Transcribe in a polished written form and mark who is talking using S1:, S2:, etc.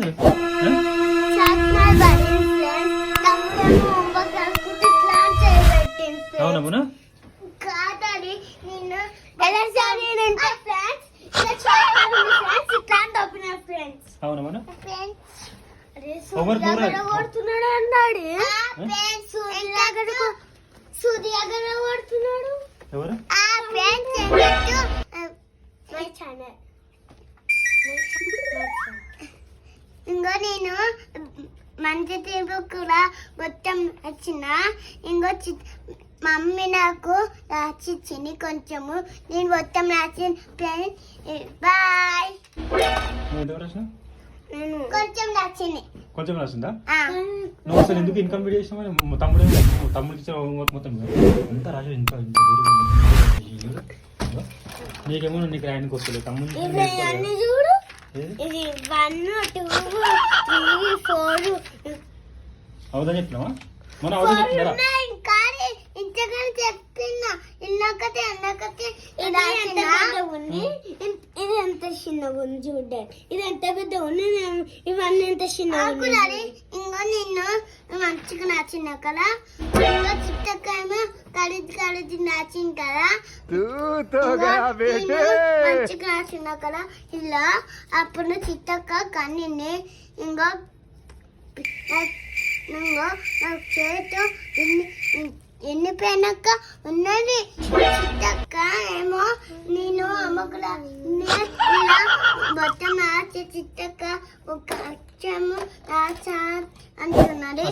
S1: మరి అవునా మన అవునా మన
S2: కొడుతున్నాడు అన్నాడు సూర్యాగర కొడుతున్నాడు
S1: ఎవరు
S2: ఇంకో నేను మంచి తీర్పు కూడా మొత్తం వచ్చిన ఇంకో మమ్మీ నాకు రాసిచ్చింది కొంచెము నేను మొత్తం రాసిన బాయ్ కొంచెం రాసింది
S1: కొంచెం రాసిందా నువ్వు అసలు ఎందుకు ఇన్కంప్లీట్ చేసినావు తమ్ముడికి ఇచ్చిన హోంవర్క్ మొత్తం ఎంత రాజు ఇంకా నీకేమో నీకు రాయడానికి వస్తుంది తమ్ముడు
S2: చూడు ఇది 1 2 3 4
S1: అవుదా చెప్పినావా మన అవుదా చెప్తున్నారా
S2: కానీ ఇంతకని చెప్పినా ఇన్నొకటి అన్నొకటి ఇది ఎంత చిన్నగా ఉంది చూడండి ఇది ఎంత పెద్ద ఉంది ఇవన్నీ ఎంత చిన్నగా ఇంకో నిన్ను మంచిగా నచ్చిన కదా ఇంకో చిట్టకాయమో కలిసి నచ్చింది కదా మంచిగా నచ్చిన కదా ఇలా అప్పుడు చిట్టక్క కన్నీ ఇంకో నాకు చేతితో ఎండిపోయినాక ఉన్నది చిట్టక్క ఏమో నేను అమ్మకులా ఇలా మొత్తం రాసే చిట్టక్క ఒక అక్షము రాసా అంటున్నది